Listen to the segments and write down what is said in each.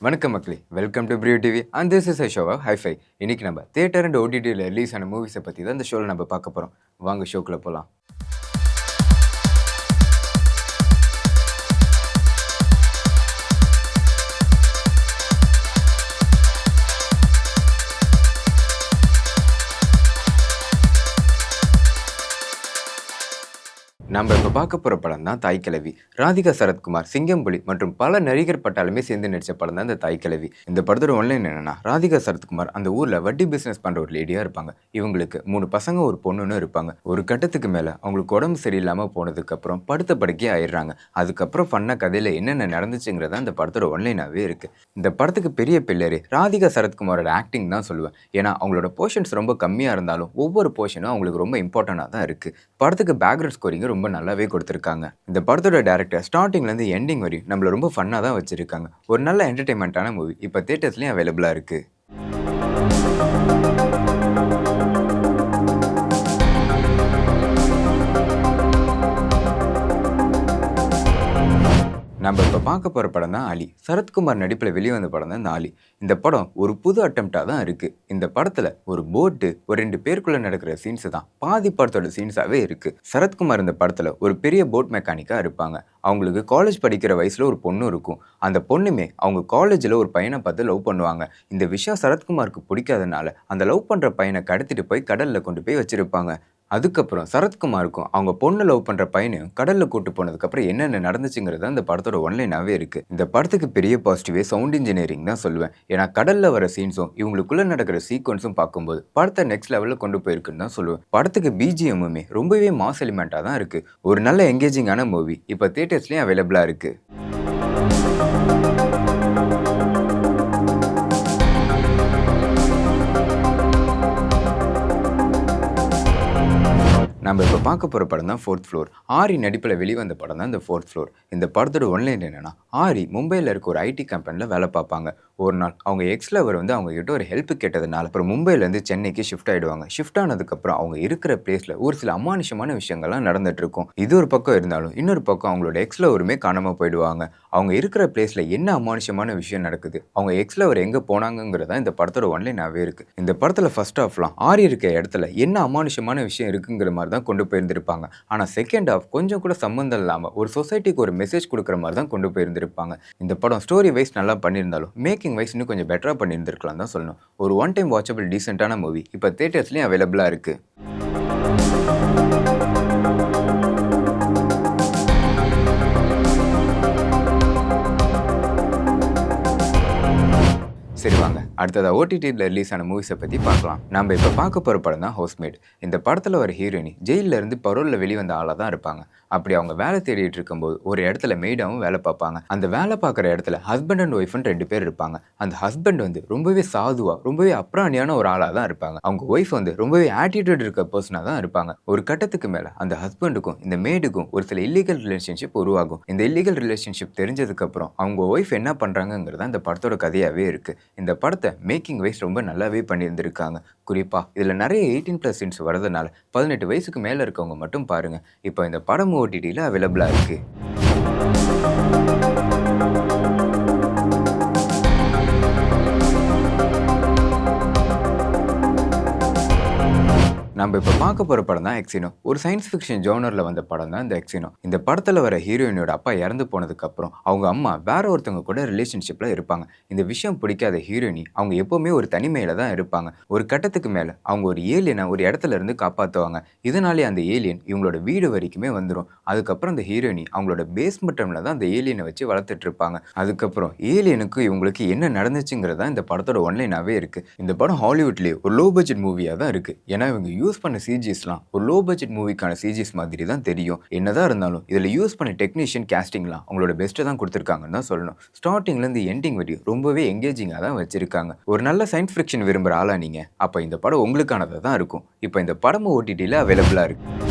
வணக்கம் மக்களே, welcome to பிரியூ TV and this is show hifi. இன்னைக்கு நம்ம தியேட்டர் அண்ட் ஓடிடியில் ரிலீஸ் ஆன மூவிஸை பற்றி தான் இந்த ஷோவில் நம்ம பார்க்க போகிறோம். வாங்க ஷோக்குள்ளே போகலாம். நம்ம இப்போ பார்க்க போகிற படம் தான் தாய்க்கிழவி. ராதிகா சரத்குமார், சிங்கம்புலி மற்றும் பல நடிகர் பட்டாலுமே சேர்ந்து நடித்த படம் தான் இந்த தாய்க்கிழவி. இந்த படத்தோட ஒன்லைன் என்னன்னா, ராதிகா சரத்குமார் அந்த ஊரில் வட்டி பிஸ்னஸ் பண்ணுற ஒரு லேடியாக இருப்பாங்க. இவங்களுக்கு 3 பசங்க ஒரு பொண்ணுன்னு இருப்பாங்க. ஒரு கட்டத்துக்கு மேலே அவங்களுக்கு உடம்பு சரியில்லாமல் போனதுக்கப்புறம் படுத்த படுக்கையே ஆயிடுறாங்க. அதுக்கப்புறம் பண்ண கதையில் என்னென்ன நடந்துச்சுங்கிறதா இந்த படத்தோட ஒன்லைனாகவே இருக்குது. இந்த படத்துக்கு பெரிய பிள்ளை ராதிகா சரத்குமாரோட ஆக்டிங் தான் சொல்லுவேன். ஏன்னா அவங்களோட போர்ஷன்ஸ் ரொம்ப கம்மியாக இருந்தாலும் ஒவ்வொரு போர்ஷனும் அவங்களுக்கு ரொம்ப இம்பார்ட்டண்டாக தான் இருக்குது. படத்துக்கு பேக்ரவுண்ட் ஸ்கோரிங் ரொம்ப நல்லாவே கொடுத்துருக்காங்க. இந்த படத்தோட டைரக்டர் ஸ்டார்டிங்லேருந்து எண்டிங் வரையும் நம்மள ரொம்ப ஃபன்னாக தான் வச்சிருக்காங்க. ஒரு நல்ல என்டர்டைன்மெண்ட்டான மூவி இப்போ தியேட்டர்ஸ்லையும் அவைலபிளாக இருக்குது. நம்ம இப்போ பார்க்க போகிற படம் தான் ஆலி. சரத்குமார் நடிப்பில் வெளிவந்த படம் தான் இந்த ஆலி. இந்த படம் ஒரு புது அட்டம்ப்டாக தான் இருக்குது. இந்த படத்தில் ஒரு போட்டு ஒரு 2 பேருக்குள்ளே நடக்கிற சீன்ஸு தான் பாதி படத்தோட சீன்ஸாகவே இருக்குது. சரத்குமார் இந்த படத்தில் ஒரு பெரிய போட் மெக்கானிக்காக இருப்பாங்க. அவங்களுக்கு காலேஜ் படிக்கிற வயசில் ஒரு பொண்ணு இருக்கும். அந்த பொண்ணுமே அவங்க காலேஜில் ஒரு பையனை பார்த்து லவ் பண்ணுவாங்க. இந்த விஷயம் சரத்குமாருக்கு பிடிக்காதனால அந்த லவ் பண்ணுற பையனை கடத்திட்டு போய் கடலில் கொண்டு போய் வச்சுருப்பாங்க. அதுக்கப்புறம் சரத்குமாருக்கும் அவங்க பொண்ணு லவ் பண்ணுற பையனையும் கடலில் கூட்டு போனதுக்கப்புறம் என்னென்ன நடந்துச்சுங்கிறது அந்த படத்தோட ஒன்லைனாகவே இருக்குது. இந்த படத்துக்கு பெரிய பாசிட்டிவே சவுண்ட் இன்ஜினியரிங் தான் சொல்லுவேன். ஏன்னா கடலில் வர சீன்ஸும் இவங்களுக்குள்ளே நடக்கிற சீக்வன்ஸும் பார்க்கும்போது படத்தை நெக்ஸ்ட் லெவலில் கொண்டு போயிருக்குன்னு தான் சொல்லுவேன். படத்துக்கு பிஜிஎம்முமே ரொம்பவே மாஸ் எலிமெண்ட்டாக தான் இருக்குது. ஒரு நல்ல எங்கேஜிங்கான மூவி இப்போ தியேட்டர்ஸ்லேயும் அவைலபிளாக இருக்குது. நம்ம இப்போ பார்க்க போகிற படம் தான் 4th ஃப்ளோர். ஆரி நடிப்பில் வெளிவந்த படம் தான் இந்த 4th ஃப்ளோர். இந்த படத்தோட ஒன்லைன் என்னென்னா, ஆரி மும்பையில் இருக்க ஒரு ஐடி கம்பெனியில் வேலை பார்ப்பாங்க. ஒரு நாள் அவங்க எக்ஸ் லவர் அவங்க கிட்ட ஒரு ஹெல்ப் கேட்டதுனால அப்புறம் மும்பையிலேருந்து சென்னைக்கு ஷிஃப்ட் ஆகிடுவாங்க. ஷிஃப்ட் ஆனதுக்கப்புறம் அவங்க இருக்கிற பிளேஸில் ஒரு சில அமானுஷமான விஷயங்கள்லாம் நடந்துட்டு இருக்கும். இது ஒரு பக்கம் இருந்தாலும் இன்னொரு பக்கம் அவங்களோட எக்ஸ் லவருமே காணாமல் போயிடுவாங்க. அவங்க இருக்கிற பிளேஸில் என்ன அமானுஷமான விஷயம் நடக்குது, அவங்க எக்ஸ் லவர் எங்கே போனாங்கிறதா இந்த படத்தோட ஒன்லைனாகவே இருக்குது. இந்த படத்தில் ஃபர்ஸ்ட் ஹாஃப்லாம் ஆரி இருக்க இடத்துல என்ன அமானுஷமான விஷயம் இருக்குங்கிற மாதிரி தான் கொண்டு போயிருந்திருப்பாங்க. ஆனால் செகண்ட் ஹாஃப் கொஞ்சம் கூட சம்மந்தம் இல்லாமல் ஒரு சொசைட்டிக்கு ஒரு மெசேஜ் கொடுக்குற மாதிரி தான் கொண்டு போயிருந்திருப்பாங்க. இந்த படம் ஸ்டோரி வைஸ் நல்லா பண்ணியிருந்தாலும் மேக்கிங் வைஸ் இன்னும் கொஞ்சம் பெட்டராக பண்ணியிருந்திருக்கலாம் தான் சொல்லணும். ஒரு ஒன் டைம் வாட்சபிள் டீசென்ட்டான மூவி இப்போ தியேட்டர்ஸ்லேயும் அவைலபிளாக இருக்குது. சரி வாங்க அடுத்ததாக ஓடிடியில் ரிலீஸ் ஆன மூவிஸை பற்றி பார்க்கலாம். நம்ம இப்போ பார்க்க போகிற படம் தான் ஹவுஸ்மேட். இந்த படத்தில் ஒரு ஹீரோயினி ஜெயிலில் இருந்து பரோலில் வெளிவந்த ஆளாக தான் இருப்பாங்க. அப்படி அவங்க வேலை தேடிட்டு இருக்கும்போது ஒரு இடத்துல மெய்டாவும் வேலை பார்ப்பாங்க. அந்த வேலை பார்க்குற இடத்துல ஹஸ்பண்ட் அண்ட் ஒய்ஃப்னு 2 பேர் இருப்பாங்க. அந்த ஹஸ்பண்ட் ரொம்பவே சாதுவாக ரொம்பவே அப்ராணியான ஒரு ஆளாக தான் இருப்பாங்க. அவங்க ஒய்ஃப் ரொம்பவே ஆட்டிடியூட் இருக்க பர்சனாக தான் இருப்பாங்க. ஒரு கட்டத்துக்கு மேலே அந்த ஹஸ்பண்டுக்கும் இந்த மேடுக்கும் ஒரு சில இல்லீகல் ரிலேஷன்ஷிப் உருவாகும். இந்த இல்லீகல் ரிலேஷன்ஷிப் தெரிஞ்சதுக்கப்புறம் அவங்க ஒய்ஃப் என்ன பண்ணுறாங்கிறது இந்த படத்தோட கதையாகவே இருக்குது. இந்த படத்தை மேக்கிங் வைஸ் ரொம்ப நல்லாவே பண்ணியிருந்திருக்காங்க. குறிப்பாக இதில் நிறைய 18+ சீன்ஸ் வரதுனால 18 வயசுக்கு மேலே இருக்கவங்க மட்டும் பாருங்கள். இப்போ இந்த படம் ஓடிடியில் அவைலபிளாக இருக்குது. நம்ம இப்போ பார்க்க போகிற படம் தான் எக்ஸினோ. ஒரு சயின்ஸ் ஃபிக்ஷன் ஜோனரில் வந்த படம் தான் இந்த எக்ஸினோ. இந்த படத்தில் வர ஹீரோயினோட அப்பா இறந்து போனதுக்கப்புறம் அவங்க அம்மா வேற ஒருத்தவங்க கூட ரிலேஷன்ஷிப்பில் இருப்பாங்க. இந்த விஷயம் பிடிக்காத ஹீரோயினி அவங்க எப்போவுமே ஒரு தனிமையில் தான் இருப்பாங்க. ஒரு கட்டத்துக்கு மேலே அவங்க ஒரு ஏலியனை ஒரு இடத்துல இருந்து காப்பாற்றுவாங்க. இதனாலே அந்த ஏலியன் இவங்களோட வீடு வரைக்குமே வந்துடும். அதுக்கப்புறம் அந்த ஹீரோயினி அவங்களோட பேஸ்மெண்ட்டில் தான் அந்த ஏலியனை வச்சு வளர்த்துட்டு இருப்பாங்க. அதுக்கப்புறம் ஏலியனுக்கு இவங்களுக்கு என்ன நடந்துச்சுங்கிறதா இந்த படத்தோட ஒன்லைனாகவே இருக்குது. இந்த படம் ஹாலிவுட்லேயே ஒரு லோ பட்ஜெட் மூவியாக தான் இருக்குது. ஏன்னா இவங்க யூஸ் பண்ண சிஜிஸ்லாம் ஒரு லோ பட்ஜெட் மூவிக்கான சிஜிஸ் மாதிரி தான் தெரியும். என்னதான் இருந்தாலும் இதில் யூஸ் பண்ண டெக்னீஷியன் கேஸ்டிங்லாம் அவங்களோட பெஸ்ட்டை தான் கொடுத்துருக்காங்கன்னு தான் சொல்லணும். ஸ்டார்டிங்லேருந்து எண்டிங் வரையும் ரொம்பவே எங்கேஜிங்காக தான் வச்சிருக்காங்க. ஒரு நல்ல சயின்ஸ் ஃபிக்ஷன் விரும்புகிற ஆளா நீங்கள், அப்போ இந்த படம் உங்களுக்கானதாக தான் இருக்கும். இப்போ இந்த படமும் ஓடிடியில் அவைலபிளாக இருக்குது.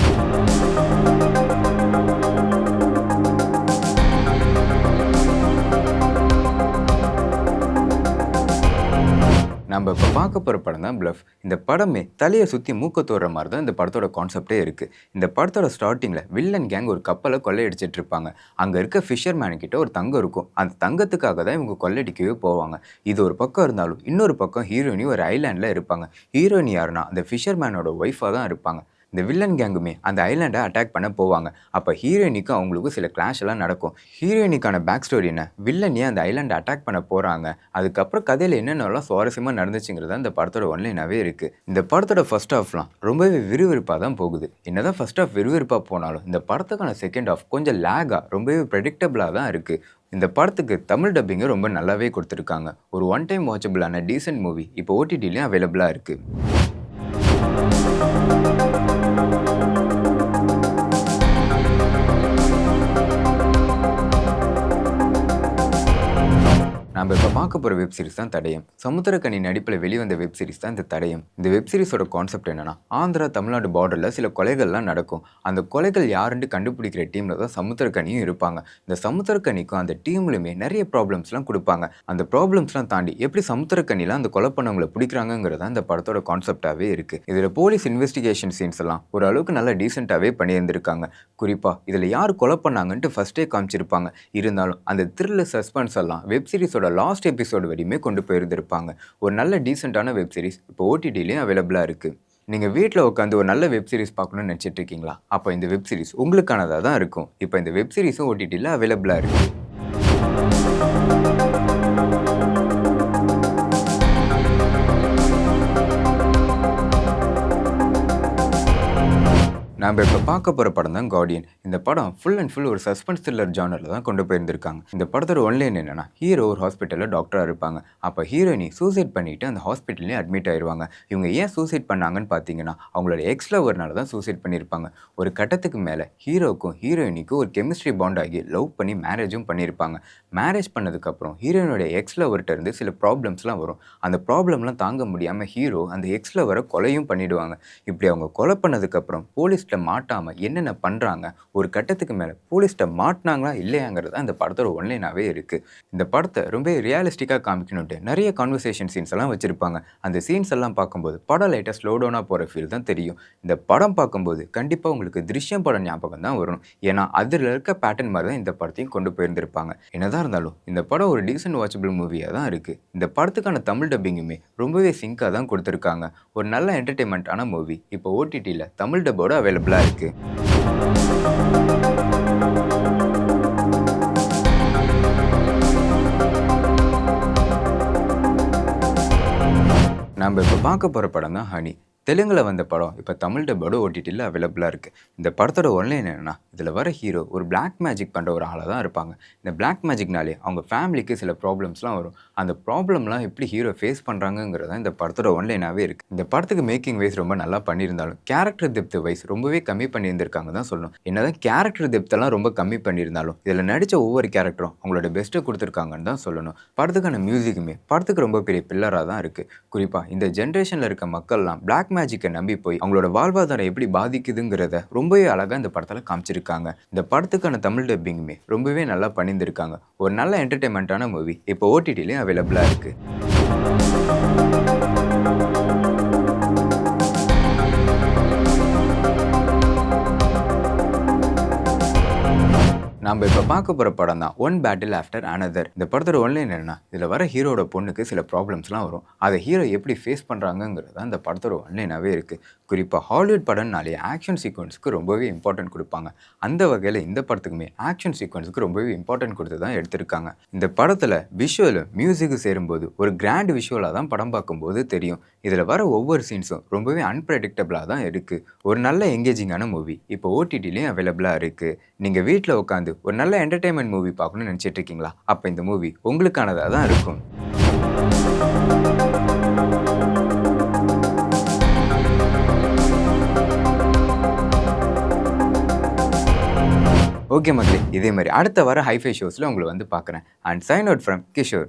நம்ம இப்போ பார்க்க போகிற படம் தான் ப்ளஃப். இந்த படமே தலையை சுற்றி மூக்க தோற மாதிரி தான் இந்த படத்தோட கான்செப்டே இருக்குது. இந்த படத்தோட ஸ்டார்டிங்கில் வில்லன் கேங் ஒரு கப்பலை கொள்ளையடிச்சிட்டு இருப்பாங்க. அங்கே இருக்க ஃபிஷர்மேன் கிட்ட ஒரு தங்கம் இருக்கும். அந்த தங்கத்துக்காக தான் இவங்க கொள்ளையடிக்கவே போவாங்க. இது ஒரு பக்கம் இருந்தாலும் இன்னொரு பக்கம் ஹீரோயினி ஒரு ஐலாண்டில் இருப்பாங்க. ஹீரோயினி யாருன்னா அந்த ஃபிஷர்மேனோட ஒய்ஃபாக தான் இருப்பாங்க. இந்த வில்லன் கேங்குமே அந்த ஐலாண்டை அட்டாக் பண்ண போவாங்க. அப்போ ஹீரோயினிக்கும் அவங்களுக்கும் சில கிளாஷ் எல்லாம் நடக்கும். ஹீரோயினிக்கான பேக் ஸ்டோரி என்ன, வில்லன் ஏன் அந்த ஐலாண்டை அட்டாக் பண்ண போகிறாங்க, அதுக்கப்புறம் கதையில் என்னென்னலாம் சுவாரஸ்யமாக நடந்துச்சுங்கிறது இந்த படத்தோட ஒன்லைனாகவே இருக்குது. இந்த படத்தோட ஃபர்ஸ்ட் ஹாஃப்லாம் ரொம்பவே விறுவிறுப்பாக தான் போகுது. என்னதான் ஃபர்ஸ்ட் ஹாஃப் விறுவிறுப்பாக போனாலும் இந்த படத்துக்கான செகண்ட் ஹாஃப் கொஞ்சம் லேகாக ரொம்பவே ப்ரெடிக்டபிளாக தான் இருக்குது. இந்த படத்துக்கு தமிழ் டப்பிங்கை ரொம்ப நல்லாவே கொடுத்துருக்காங்க. ஒரு ஒன் டைம் வாட்சபிளான டீசென்ட் மூவி இப்போ ஓடிடிலையும் அவைலபிளாக இருக்குது. நம்ம இப்போ பார்க்க போகிற வெப் சீரிஸ் தான் தடயம். சமுத்திரக்கனி நடிப்பில் வெளிவந்த வெப் சீரிஸ் தான் இந்த தடயம். இந்த வெப் சீரிஸோட கான்செப்ட் என்னன்னா, ஆந்திரா தமிழ்நாடு பார்டரில் சில கொலைகள்லாம் நடக்கும். அந்த கொலைகள் யாருன்னு கண்டுபிடிக்கிற டீமில் தான் சமுத்திரக்கனியும் இருப்பாங்க. இந்த சமுத்திரக்கனிக்கும் அந்த டீம்லையுமே நிறைய ப்ராப்ளம்ஸ்லாம் கொடுப்பாங்க. அந்த ப்ராப்ளம்ஸ்லாம் தாண்டி எப்படி சமுத்திரக்கனிலாம் அந்த கொலை பண்ணவங்களை பிடிக்கிறாங்கிறது தான் இந்த படத்தோட கான்செப்டாகவே இருக்குது. இதில் போலீஸ் இன்வெஸ்டிகேஷன் சீன்ஸ் எல்லாம் ஓரளவுக்கு நல்லா டீசெண்டாகவே பண்ணியிருந்திருக்காங்க. குறிப்பாக இதில் யார் கொலை பண்ணாங்கன்ட்டு ஃபர்ஸ்டே காமிச்சிருப்பாங்க. இருந்தாலும் அந்த த்ரில்லர் சஸ்பென்ஸ் எல்லாம் வெப் சீரிஸோட லாஸ்ட் எபிசோடு வரையுமே கொண்டு போயிருந்திருப்பாங்க. ஒரு நல்ல டீசெண்டான வெப் சீரிஸ் இப்போ ஓடிடிலையும் அவைலபிளாக இருக்குது. நீங்கள் வீட்டில் உட்காந்து ஒரு நல்ல வெப் சீரிஸ் பார்க்கணும்னு நினச்சிட்டு இருக்கீங்களா? அப்போ இந்த வெப் சீரிஸ் உங்களுக்கானதாக தான் இருக்கும். இப்போ இந்த வெப் சீரிஸும் ஓடிடியில் அவைலபிளாக இருக்குது. நாம் இப்போ பார்க்க போகிற படம் தான் கார்டியன். இந்த படம் ஃபுல் அண்ட் ஃபுல் ஒரு சஸ்பென்ஸ் த்ரில்லர் ஜானரில் தான் கொண்டு போயிருந்திருக்காங்க. இந்த படத்தோட ஒன்லைன் என்னன்னா, ஹீரோ ஒரு ஹாஸ்பிட்டலில் டாக்டராக இருப்பாங்க. அப்போ ஹீரோயினி சூசைட் பண்ணிட்டு அந்த ஹாஸ்பிட்டல்லே அட்மிட் ஆயிடுவாங்க. இவங்க ஏன் சூசைட் பண்ணாங்கன்னு பார்த்தீங்கன்னா, அவங்களோட எக்ஸ் லவர்னால தான் சூசைட் பண்ணியிருப்பாங்க. ஒரு கட்டத்துக்கு மேலே ஹீரோக்கும் ஹீரோயினிக்கும் ஒரு கெமிஸ்ட்ரி பாண்ட் ஆகி லவ் பண்ணி மேரேஜும் பண்ணியிருப்பாங்க. மேரேஜ் பண்ணதுக்கப்புறம் ஹீரோயினோட எக்ஸ் லவர்கிட்ட இருந்து சில ப்ராப்ளம்ஸ்லாம் வரும். அந்த ப்ராப்ளம்லாம் தாங்க முடியாமல் ஹீரோ அந்த எக்ஸ் லவரை கொலையும் பண்ணிவிடுவாங்க. இப்படி அவங்க கொலை பண்ணதுக்கப்புறம் போலீஸ் மாட்டாமல் என்னென்ன பண்ணுறாங்க, ஒரு கட்டத்துக்கு மேலே போலீஸ்கிட்ட மாட்டினாங்களா இல்லையாங்கிறது அந்த படத்தோட ஒன்லைனாகவே இருக்குது. இந்த படத்தை ரொம்ப ரியலிஸ்டிக்காக காமிக்கணுன்ட்டு நிறைய கான்வர்சேஷன் சீன்ஸ் எல்லாம் வச்சுருப்பாங்க. அந்த சீன்ஸ் எல்லாம் பார்க்கும்போது படம் லைட்டாக ஸ்லோ டவுனாக போகிற ஃபீல் தான் தெரியும். இந்த படம் பார்க்கும்போது கண்டிப்பாக உங்களுக்கு திருஷ்யம் படம் ஞாபகம் தான் வரும். ஏன்னா அதில் இருக்க பேட்டர்ன் மாதிரி தான் இந்த படத்தையும் கொண்டு போயிருந்திருப்பாங்க. என்னதான் இருந்தாலும் இந்த படம் ஒரு டீசென்ட் வாட்சபிள் மூவியாக தான் இருக்குது. இந்த படத்துக்கான தமிழ் டப்பிங்குமே ரொம்பவே சிங்காக தான் கொடுத்துருக்காங்க. ஒரு நல்ல என்டர்டெயின்மெண்ட்டான மூவி இப்போ ஓடிடியில் தமிழ் டப்போட அவைலபிளாக இருக்கு. நம்ம இப்போ பார்க்க போகிற படம் தான் ஹனி. தெலுங்கில் வந்த படம் இப்போ தமிழ் டப்போட ஓடிடியில் அவைலபிளாக இருக்குது. இந்த படத்தோட ஒன்லைன் என்னென்னா, இதில் வர ஹீரோ ஒரு பிளாக் மேஜிக் பண்ணுற ஒரு ஆளாக தான் இருப்பாங்க. இந்த பிளாக் மேஜிக்னாலே அவங்க ஃபேமிலிக்கு சில ப்ராப்ளம்ஸ்லாம் வரும். அந்த ப்ராப்ளம்லாம் எப்படி ஹீரோ ஃபேஸ் பண்ணுறாங்கிறது இந்த படத்தோட ஒன்லைனாகவே இருக்குது. இந்த படத்துக்கு மேக்கிங் வைஸ் ரொம்ப நல்லா பண்ணியிருந்தாலும் கேரக்டர் டெப்த் வைஸ் ரொம்பவே கம்மி பண்ணியிருந்திருக்காங்க தான் சொல்லணும். என்னதான் கேரக்டர் டெப்த்தெல்லாம் ரொம்ப கம்மி பண்ணியிருந்தாலும் இதில் நடித்த ஒவ்வொரு கேரக்டரும் அவங்களோட பெஸ்ட்டை கொடுத்துருக்காங்கன்னு தான் சொல்லணும். படத்துக்கான மியூசிக்குமே படத்துக்கு ரொம்ப பெரிய பில்லராக தான் இருக்குது. குறிப்பாக இந்த ஜென்ரேஷனில் இருக்க மக்கள்லாம் பிளாக் மேஜிக்கை நம்பி போய் அவங்களோட வாழ்வாதாரம் எப்படி பாதிக்குதுங்கிறத ரொம்பவே அழகாக இந்த படத்தில் காமிச்சிருக்காங்க. இந்த படத்துக்கான தமிழ் டப்பிங்குமே ரொம்பவே நல்லா பண்ணியிருந்திருக்காங்க. ஒரு நல்ல என்டர்டெயின்மெண்ட்டான மூவி இப்போ ஓடிடிலையும் அவைலபிளாக இருக்குது. நம்ம இப்போ பார்க்க போகிற படம் தான் ஒன் பேட்டில் ஆஃப்டர் அனதர். இந்த படத்தோட ஒன்லைன் என்னன்னா, இதில் வர ஹீரோட பொண்ணுக்கு சில ப்ராப்ளம்ஸ்லாம் வரும். அதை ஹீரோ எப்படி ஃபேஸ் பண்ணுறாங்கிறது தான் இந்த படத்தோட ஒன்லைனாகவே இருக்குது. குறிப்பாக ஹாலிவுட் படம்னாலே ஆக்ஷன் சீக்வன்ஸுக்கு ரொம்பவே இம்பார்ட்டன்ட் கொடுப்பாங்க. அந்த வகையில் இந்த படத்துக்குமே ஆக்ஷன் சீக்வன்ஸுக்கு ரொம்பவே இம்பார்ட்டன்ட் கொடுத்து தான் எடுத்திருக்காங்க. இந்த படத்தில் விஷுவலும் மியூசிக்கு சேரும்போது ஒரு கிராண்ட் விஷுவலாக தான் படம் பார்க்கும்போது தெரியும். இதில் வர ஒவ்வொரு சீன்ஸும் ரொம்பவே அன்பிரடிக்டபிளாக தான் இருக்குது. ஒரு நல்ல எங்கேஜிங்கான மூவி இப்போ ஓடிடிலையும் அவைலபிளாக இருக்குது. நீங்கள் வீட்டில் உட்காந்து ஒரு நல்ல என்டர்டெயின்மெண்ட் மூவி பார்க்கணும்னு நினச்சிட்டு இருக்கீங்களா? அப்போ இந்த மூவி உங்களுக்கானதாக தான் இருக்கும். ஓகே மக்களே, இதே மாதிரி அடுத்த வர ஹைஃபை ஷோஸில் உங்களை வந்து பார்க்குறேன். And sign out from Kishore.